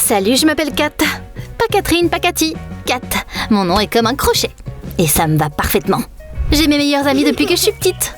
Salut, je m'appelle Kat. Pas Catherine, pas Cathy. Kat. Mon nom est comme un crochet. Et ça me va parfaitement. J'ai mes meilleurs amis depuis que je suis petite.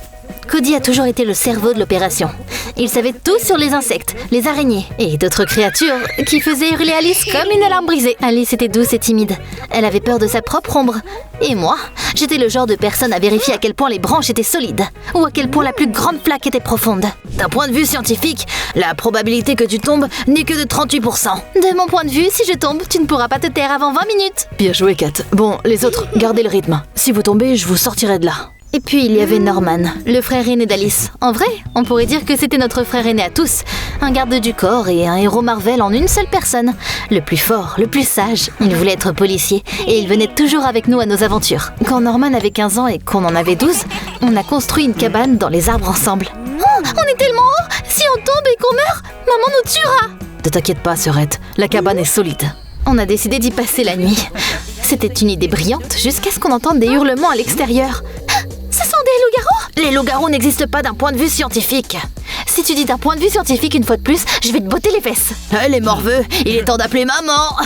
Cody a toujours été le cerveau de l'opération. Il savait tout sur les insectes, les araignées et d'autres créatures qui faisaient hurler Alice comme une alarme brisée. Alice était douce et timide. Elle avait peur de sa propre ombre. Et moi, j'étais le genre de personne à vérifier à quel point les branches étaient solides ou à quel point la plus grande plaque était profonde. D'un point de vue scientifique, la probabilité que tu tombes n'est que de 38%. De mon point de vue, si je tombe, tu ne pourras pas te taire avant 20 minutes. Bien joué, Kat. Bon, les autres, gardez le rythme. Si vous tombez, je vous sortirai de là. Et puis il y avait Norman, le frère aîné d'Alice. En vrai, on pourrait dire que c'était notre frère aîné à tous. Un garde du corps et un héros Marvel en une seule personne. Le plus fort, le plus sage. Il voulait être policier et il venait toujours avec nous à nos aventures. Quand Norman avait 15 ans et qu'on en avait 12, on a construit une cabane dans les arbres ensemble. Oh, on est tellement haut! Si on tombe et qu'on meurt, maman nous tuera! Ne t'inquiète pas, sœurette. La cabane est solide. On a décidé d'y passer la nuit. C'était une idée brillante jusqu'à ce qu'on entende des hurlements à l'extérieur. Ce sont des loups-garous? Les loups-garous n'existent pas d'un point de vue scientifique. Si tu dis d'un point de vue scientifique une fois de plus, je vais te botter les fesses. Les morveux, il est temps d'appeler maman.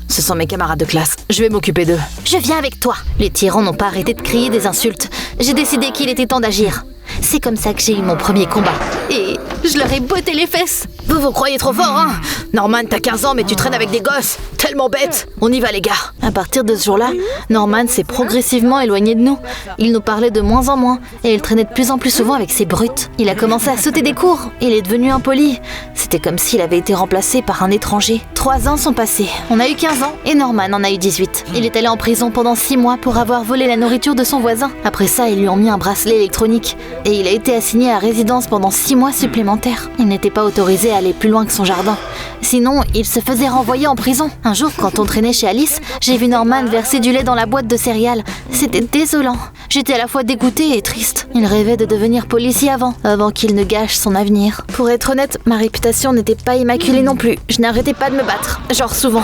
Ce sont mes camarades de classe. Je vais m'occuper d'eux. Je viens avec toi. Les tyrans n'ont pas arrêté de crier des insultes. J'ai décidé qu'il était temps d'agir. C'est comme ça que j'ai eu mon premier combat. Et je leur ai botté les fesses. Vous croyez trop fort, hein? Norman, t'as 15 ans, mais tu traînes avec des gosses. Tellement bête. On y va, les gars. À partir de ce jour-là, Norman s'est progressivement éloigné de nous. Il nous parlait de moins en moins, et il traînait de plus en plus souvent avec ses brutes. Il a commencé à sauter des cours. Il est devenu impoli. C'était comme s'il avait été remplacé par un étranger. 3 ans sont passés. On a eu 15 ans, et Norman en a eu 18. Il est allé en prison pendant 6 mois pour avoir volé la nourriture de son voisin. Après ça, ils lui ont mis un bracelet électronique, et il a été assigné à résidence pendant 6 mois supplémentaires. Il n'était pas autorisé à aller plus loin que son jardin. Sinon, il se faisait renvoyer en prison. Un jour, quand on traînait chez Alice, j'ai vu Norman verser du lait dans la boîte de céréales. C'était désolant. J'étais à la fois dégoûtée et triste. Il rêvait de devenir policier avant qu'il ne gâche son avenir. Pour être honnête, ma réputation n'était pas immaculée non plus. Je n'arrêtais pas de me battre. Genre souvent.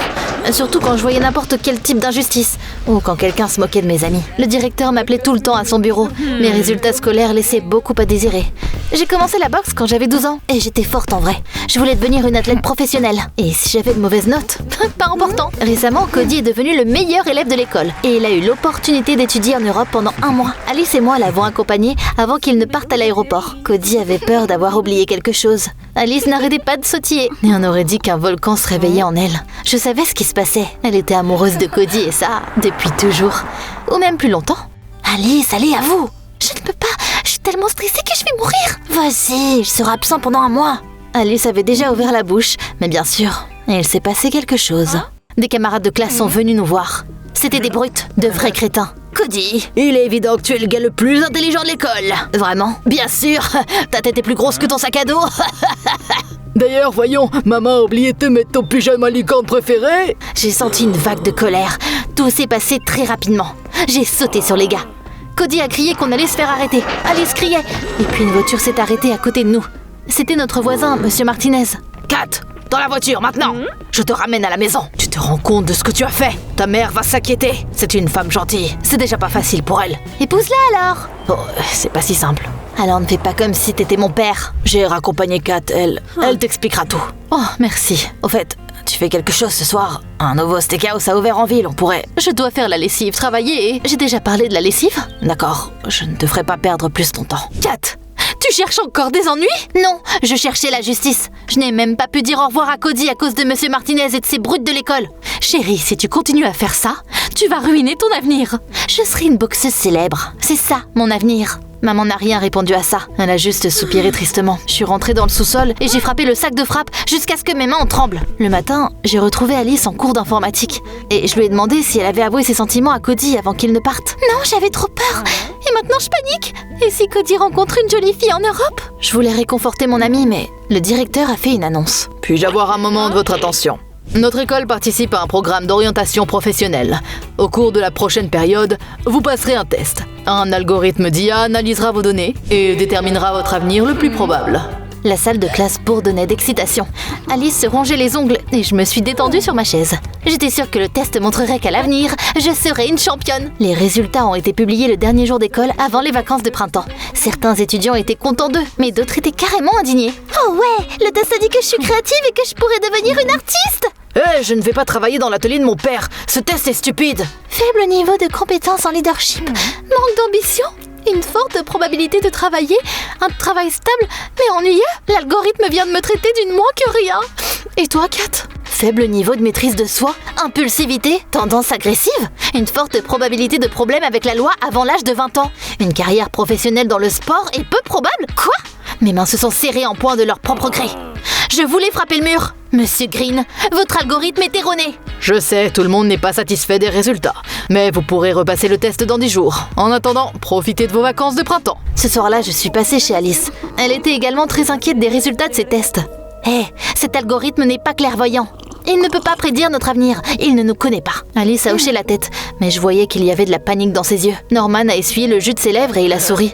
Surtout quand je voyais n'importe quel type d'injustice. Ou quand quelqu'un se moquait de mes amis. Le directeur m'appelait tout le temps à son bureau. Mes résultats scolaires laissaient beaucoup à désirer. J'ai commencé la boxe quand j'avais 12 ans. Et j'étais forte en vrai. Je voulais devenir une athlète professionnelle. Et si j'avais de mauvaises notes, pas important. Récemment, Cody est devenu le meilleur élève de l'école. Et il a eu l'opportunité d'étudier en Europe pendant 1 mois. Alice et moi l'avons accompagné avant qu'il ne parte à l'aéroport. Cody avait peur d'avoir oublié quelque chose. Alice n'arrêtait pas de sautiller. Et on aurait dit qu'un volcan se réveillait en elle. Je savais ce qui se passait. Elle était amoureuse de Cody et ça, depuis toujours. Ou même plus longtemps. Alice, allez, à vous! Je ne peux pas. Je suis tellement stressée que je vais mourir. Vas-y, je serai absent pendant 1 mois. Alice avait déjà ouvert la bouche, mais bien sûr, il s'est passé quelque chose. Des camarades de classe sont venus nous voir. C'était des brutes, de vrais crétins. Cody, il est évident que tu es le gars le plus intelligent de l'école. Vraiment? Bien sûr, ta tête est plus grosse que ton sac à dos. D'ailleurs, voyons, maman a oublié de te mettre ton pyjama licorne préféré. J'ai senti une vague de colère. Tout s'est passé très rapidement. J'ai sauté sur les gars. Cody a crié qu'on allait se faire arrêter. Alice criait. Et puis une voiture s'est arrêtée à côté de nous. C'était notre voisin, Monsieur Martinez. Kat, dans la voiture maintenant. Je te ramène à la maison. Tu te rends compte de ce que tu as fait? Ta mère va s'inquiéter. C'est une femme gentille. C'est déjà pas facile pour elle. Épouse-la alors. Oh, c'est pas si simple. Alors ne fais pas comme si t'étais mon père. J'ai raccompagné Kat, elle t'expliquera tout. Oh, merci. Au fait, tu fais quelque chose ce soir? Un nouveau steakhouse a ouvert en ville, on pourrait... Je dois faire la lessive, travailler et... J'ai déjà parlé de la lessive? D'accord, je ne te ferai pas perdre plus ton temps. Kat, tu cherches encore des ennuis? Non, je cherchais la justice. Je n'ai même pas pu dire au revoir à Cody à cause de Monsieur Martinez et de ses brutes de l'école. Chérie, si tu continues à faire ça, tu vas ruiner ton avenir. Je serai une boxeuse célèbre. C'est ça, mon avenir. Maman n'a rien répondu à ça. Elle a juste soupiré tristement. Je suis rentrée dans le sous-sol et j'ai frappé le sac de frappe jusqu'à ce que mes mains en tremblent. Le matin, j'ai retrouvé Alice en cours d'informatique. Et je lui ai demandé si elle avait avoué ses sentiments à Cody avant qu'il ne parte. Non, j'avais trop peur. Et maintenant, je panique. Et si Cody rencontre une jolie fille en Europe? Je voulais réconforter mon ami, mais le directeur a fait une annonce. Puis-je avoir un moment de votre attention? Notre école participe à un programme d'orientation professionnelle. Au cours de la prochaine période, vous passerez un test. Un algorithme d'IA analysera vos données et déterminera votre avenir le plus probable. La salle de classe bourdonnait d'excitation. Alice se rongeait les ongles et je me suis détendue sur ma chaise. J'étais sûre que le test montrerait qu'à l'avenir, je serais une championne. Les résultats ont été publiés le dernier jour d'école avant les vacances de printemps. Certains étudiants étaient contents d'eux, mais d'autres étaient carrément indignés. Oh ouais, le test a dit que je suis créative et que je pourrais devenir une artiste! Je ne vais pas travailler dans l'atelier de mon père. Ce test est stupide. Faible niveau de compétence en leadership, manque d'ambition, une forte probabilité de travailler, un travail stable mais ennuyeux. L'algorithme vient de me traiter d'une moins que rien. Et toi, Kat? Faible niveau de maîtrise de soi, impulsivité, tendance agressive, une forte probabilité de problème avec la loi avant l'âge de 20 ans, une carrière professionnelle dans le sport est peu probable. Quoi? Mes mains se sont serrées en point de leur propre gré. Je voulais frapper le mur. Monsieur Green, votre algorithme est erroné. Je sais, tout le monde n'est pas satisfait des résultats. Mais vous pourrez repasser le test dans 10 jours. En attendant, profitez de vos vacances de printemps. Ce soir-là, je suis passée chez Alice. Elle était également très inquiète des résultats de ses tests. Hé, cet algorithme n'est pas clairvoyant. Il ne peut pas prédire notre avenir. Il ne nous connaît pas. Alice a hoché la tête, mais je voyais qu'il y avait de la panique dans ses yeux. Norman a essuyé le jus de ses lèvres et il a souri.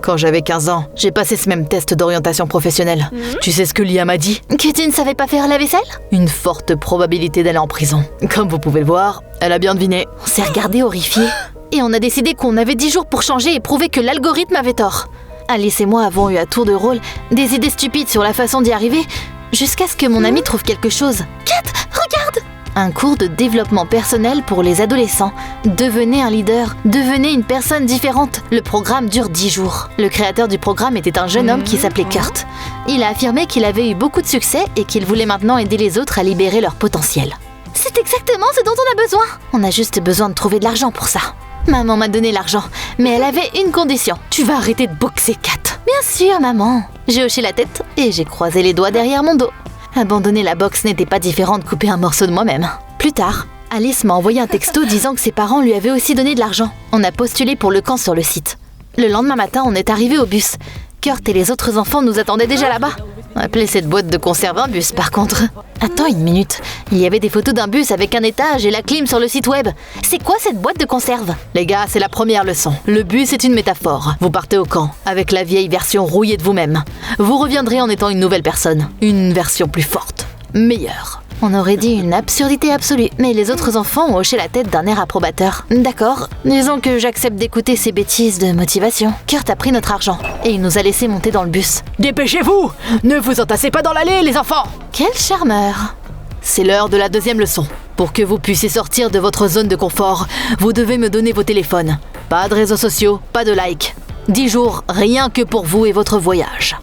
Quand j'avais 15 ans, j'ai passé ce même test d'orientation professionnelle. Tu sais ce que Lia m'a dit? Que tu ne savais pas faire la vaisselle? Une forte probabilité d'aller en prison. Comme vous pouvez le voir, elle a bien deviné. On s'est regardé horrifiés. Et on a décidé qu'on avait 10 jours pour changer et prouver que l'algorithme avait tort. Alice et moi avons eu à tour de rôle des idées stupides sur la façon d'y arriver, jusqu'à ce que mon ami trouve quelque chose. Kat, regarde! Un cours de développement personnel pour les adolescents. Devenez un leader, devenez une personne différente. Le programme dure 10 jours. Le créateur du programme était un jeune homme qui s'appelait Kurt. Il a affirmé qu'il avait eu beaucoup de succès et qu'il voulait maintenant aider les autres à libérer leur potentiel. C'est exactement ce dont on a besoin. On a juste besoin de trouver de l'argent pour ça. Maman m'a donné l'argent, mais elle avait une condition. Tu vas arrêter de boxer, Kat. Bien sûr, maman. J'ai hoché la tête et j'ai croisé les doigts derrière mon dos. Abandonner la boxe n'était pas différent de couper un morceau de moi-même. Plus tard, Alice m'a envoyé un texto disant que ses parents lui avaient aussi donné de l'argent. On a postulé pour le camp sur le site. Le lendemain matin, on est arrivé au bus. Kurt et les autres enfants nous attendaient déjà là-bas. Appelez cette boîte de conserve un bus, par contre. Attends une minute. Il y avait des photos d'un bus avec un étage et la clim sur le site web. C'est quoi cette boîte de conserve? Les gars, c'est la première leçon. Le bus est une métaphore. Vous partez au camp, avec la vieille version rouillée de vous-même. Vous reviendrez en étant une nouvelle personne. Une version plus forte. Meilleure. On aurait dit une absurdité absolue, mais les autres enfants ont hoché la tête d'un air approbateur. D'accord, disons que j'accepte d'écouter ces bêtises de motivation. Kurt a pris notre argent, et il nous a laissé monter dans le bus. Dépêchez-vous! Ne vous entassez pas dans l'allée, les enfants! Quel charmeur! C'est l'heure de la deuxième leçon. Pour que vous puissiez sortir de votre zone de confort, vous devez me donner vos téléphones. Pas de réseaux sociaux, pas de likes. 10 jours, rien que pour vous et votre voyage.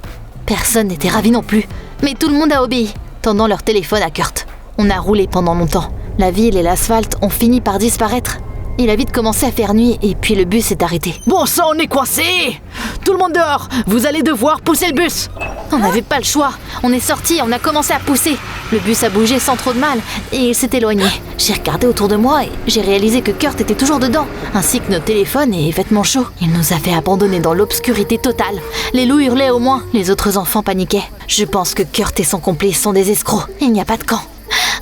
Personne n'était ravi non plus, mais tout le monde a obéi, tendant leur téléphone à Kurt. On a roulé pendant longtemps. La ville et l'asphalte ont fini par disparaître. Il a vite commencé à faire nuit et puis le bus s'est arrêté. Bon sang, on est coincé! Tout le monde dehors! Vous allez devoir pousser le bus! On n'avait pas le choix. On est sortis et on a commencé à pousser. Le bus a bougé sans trop de mal et il s'est éloigné. J'ai regardé autour de moi et j'ai réalisé que Kurt était toujours dedans, ainsi que nos téléphones et vêtements chauds. Il nous a fait abandonner dans l'obscurité totale. Les loups hurlaient au moins, les autres enfants paniquaient. Je pense que Kurt et son complice sont des escrocs. Il n'y a pas de camp.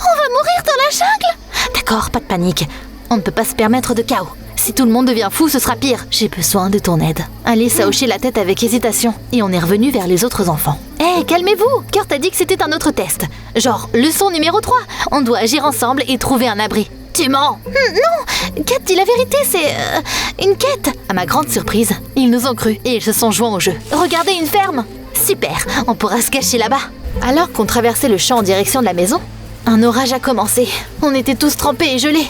On va mourir dans la jungle! D'accord, pas de panique. On ne peut pas se permettre de chaos. Si tout le monde devient fou, ce sera pire. J'ai besoin de ton aide. Alice a hoché la tête avec hésitation et on est revenu vers les autres enfants. Hé, calmez-vous! Kurt a dit que c'était un autre test. Genre, leçon numéro 3. On doit agir ensemble et trouver un abri. Tu mens! Non! Kat dit la vérité, c'est une quête. À ma grande surprise, ils nous ont cru et ils se sont joints au jeu. Regardez, une ferme! Super, on pourra se cacher là-bas. Alors qu'on traversait le champ en direction de la maison, un orage a commencé. On était tous trempés et gelés.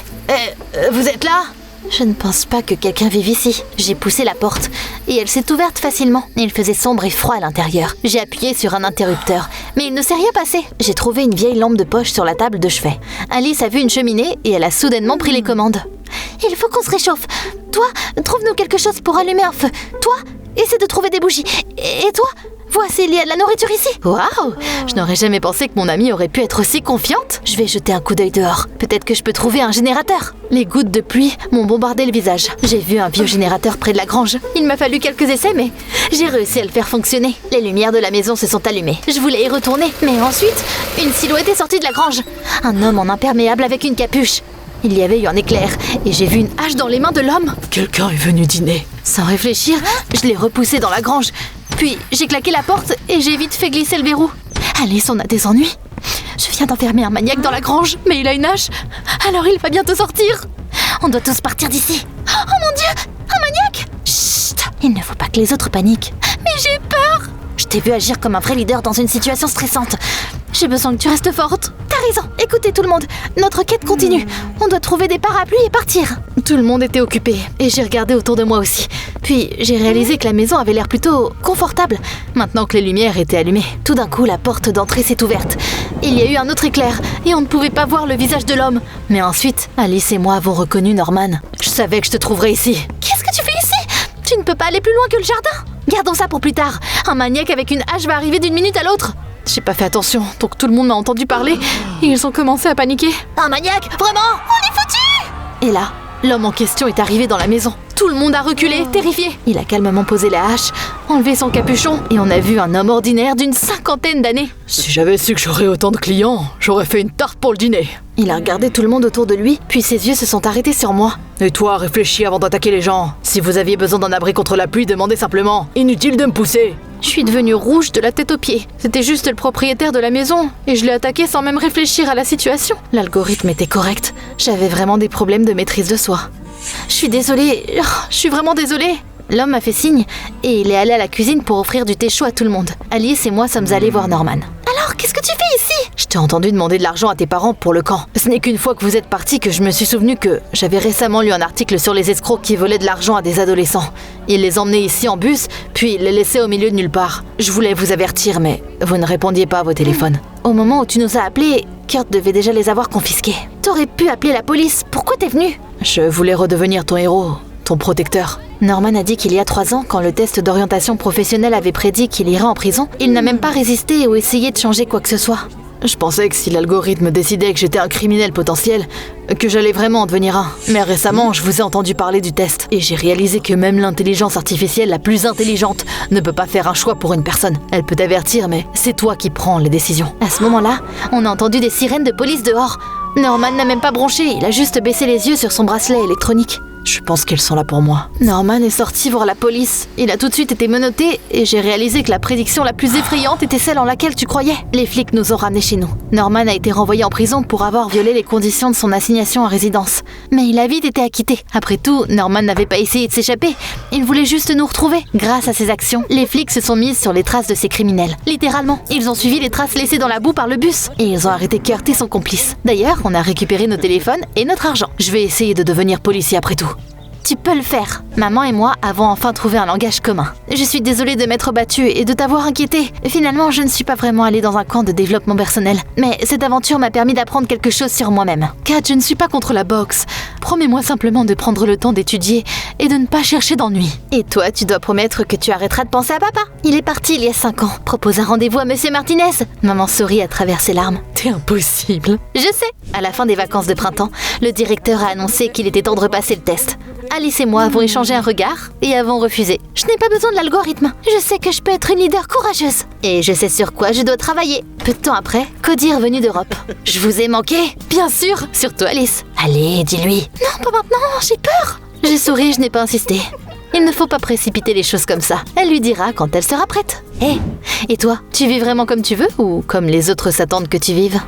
Vous êtes là? Je ne pense pas que quelqu'un vive ici. J'ai poussé la porte et elle s'est ouverte facilement. Il faisait sombre et froid à l'intérieur. J'ai appuyé sur un interrupteur, mais il ne s'est rien passé. J'ai trouvé une vieille lampe de poche sur la table de chevet. Alice a vu une cheminée et elle a soudainement pris les commandes. Il faut qu'on se réchauffe. Toi, trouve-nous quelque chose pour allumer un feu. Toi, essaie de trouver des bougies. Et toi, vois s'il y a de la nourriture ici. Waouh! Je n'aurais jamais pensé que mon amie aurait pu être aussi confiante. Je vais jeter un coup d'œil dehors. Peut-être que je peux trouver un générateur. Les gouttes de pluie m'ont bombardé le visage. J'ai vu un vieux générateur près de la grange. Il m'a fallu quelques essais, mais j'ai réussi à le faire fonctionner. Les lumières de la maison se sont allumées. Je voulais y retourner, mais ensuite, une silhouette est sortie de la grange. Un homme en imperméable avec une capuche. Il y avait eu un éclair et j'ai vu une hache dans les mains de l'homme. Quelqu'un est venu dîner. Sans réfléchir, je l'ai repoussé dans la grange. Puis j'ai claqué la porte et j'ai vite fait glisser le verrou. Alice, on a des ennuis. Je viens d'enfermer un maniaque dans la grange, mais il a une hache. Alors il va bientôt sortir. On doit tous partir d'ici. Oh mon Dieu, un maniaque! Chut, il ne faut pas que les autres paniquent. Mais j'ai peur. Je t'ai vu agir comme un vrai leader dans une situation stressante. J'ai besoin que tu restes forte. T'as as raison. Écoutez tout le monde, notre quête continue. On doit trouver des parapluies et partir. Tout le monde était occupé et j'ai regardé autour de moi aussi. Puis j'ai réalisé que la maison avait l'air plutôt confortable, maintenant que les lumières étaient allumées. Tout d'un coup, la porte d'entrée s'est ouverte. Il y a eu un autre éclair et on ne pouvait pas voir le visage de l'homme. Mais ensuite, Alice et moi avons reconnu Norman. Je savais que je te trouverais ici. Qu'est-ce que tu fais ici? Tu ne peux pas aller plus loin que le jardin. Gardons ça pour plus tard. Un maniaque avec une hache va arriver d'une minute à l'autre. J'ai pas fait attention, donc tout le monde m'a entendu parler et ils ont commencé à paniquer. Un maniaque? Vraiment? On est foutus! Et là, l'homme en question est arrivé dans la maison. Tout le monde a reculé, terrifié. Il a calmement posé la hache, enlevé son capuchon et on a vu un homme ordinaire d'une 50aine d'années. Si j'avais su que j'aurais autant de clients, j'aurais fait une tarte pour le dîner. Il a regardé tout le monde autour de lui, puis ses yeux se sont arrêtés sur moi. Et toi, réfléchis avant d'attaquer les gens. Si vous aviez besoin d'un abri contre la pluie, demandez simplement. Inutile de me pousser. Je suis devenue rouge de la tête aux pieds. C'était juste le propriétaire de la maison et je l'ai attaqué sans même réfléchir à la situation. L'algorithme était correct. J'avais vraiment des problèmes de maîtrise de soi. Je suis désolée. Je suis vraiment désolée. L'homme m'a fait signe et il est allé à la cuisine pour offrir du thé chaud à tout le monde. Alice et moi sommes allés voir Norman. Alors, qu'est-ce que tu fais ici? Je t'ai entendu demander de l'argent à tes parents pour le camp. Ce n'est qu'une fois que vous êtes partis que je me suis souvenu que j'avais récemment lu un article sur les escrocs qui volaient de l'argent à des adolescents. Ils les emmenaient ici en bus, puis les laissaient au milieu de nulle part. Je voulais vous avertir, mais vous ne répondiez pas à vos téléphones. Au moment où tu nous as appelés, Kurt devait déjà les avoir confisqués. T'aurais pu appeler la police. Pourquoi t'es venu? Je voulais redevenir ton héros, ton protecteur. Norman a dit qu'il y a 3 ans, quand le test d'orientation professionnelle avait prédit qu'il irait en prison, il n'a même pas résisté ou essayé de changer quoi que ce soit. Je pensais que si l'algorithme décidait que j'étais un criminel potentiel, que j'allais vraiment en devenir un. Mais récemment, je vous ai entendu parler du test, et j'ai réalisé que même l'intelligence artificielle la plus intelligente ne peut pas faire un choix pour une personne. Elle peut t'avertir, mais c'est toi qui prends les décisions. À ce moment-là, on a entendu des sirènes de police dehors. Norman n'a même pas bronché, il a juste baissé les yeux sur son bracelet électronique. Je pense qu'ils sont là pour moi. Norman est sorti voir la police. Il a tout de suite été menotté et j'ai réalisé que la prédiction la plus effrayante était celle en laquelle tu croyais. Les flics nous ont ramenés chez nous. Norman a été renvoyé en prison pour avoir violé les conditions de son assignation à résidence. Mais il a vite été acquitté. Après tout, Norman n'avait pas essayé de s'échapper. Il voulait juste nous retrouver. Grâce à ses actions, les flics se sont mis sur les traces de ces criminels. Littéralement, ils ont suivi les traces laissées dans la boue par le bus. Et ils ont arrêté Kurt et son complice. D'ailleurs, on a récupéré nos téléphones et notre argent. Je vais essayer de devenir policier après tout. Tu peux le faire. Maman et moi avons enfin trouvé un langage commun. Je suis désolée de m'être battue et de t'avoir inquiétée. Finalement, je ne suis pas vraiment allée dans un camp de développement personnel. Mais cette aventure m'a permis d'apprendre quelque chose sur moi-même. Kat, je ne suis pas contre la boxe. Promets-moi simplement de prendre le temps d'étudier et de ne pas chercher d'ennui. Et toi, tu dois promettre que tu arrêteras de penser à papa. Il est parti il y a 5 ans. Propose un rendez-vous à Monsieur Martinez. Maman sourit à travers ses larmes. T'es impossible. Je sais. À la fin des vacances de printemps, le directeur a annoncé qu'il était temps de repasser le test. Alice et moi avons échangé un regard et avons refusé. Je n'ai pas besoin de l'algorithme. Je sais que je peux être une leader courageuse. Et je sais sur quoi je dois travailler. Peu de temps après, Cody est revenu d'Europe. Je vous ai manqué? Bien sûr. Surtout Alice. Allez, dis-lui. Non, pas maintenant, j'ai peur. J'ai souri, je n'ai pas insisté. Il ne faut pas précipiter les choses comme ça. Elle lui dira quand elle sera prête. Hé, et toi, tu vis vraiment comme tu veux ou comme les autres s'attendent que tu vives?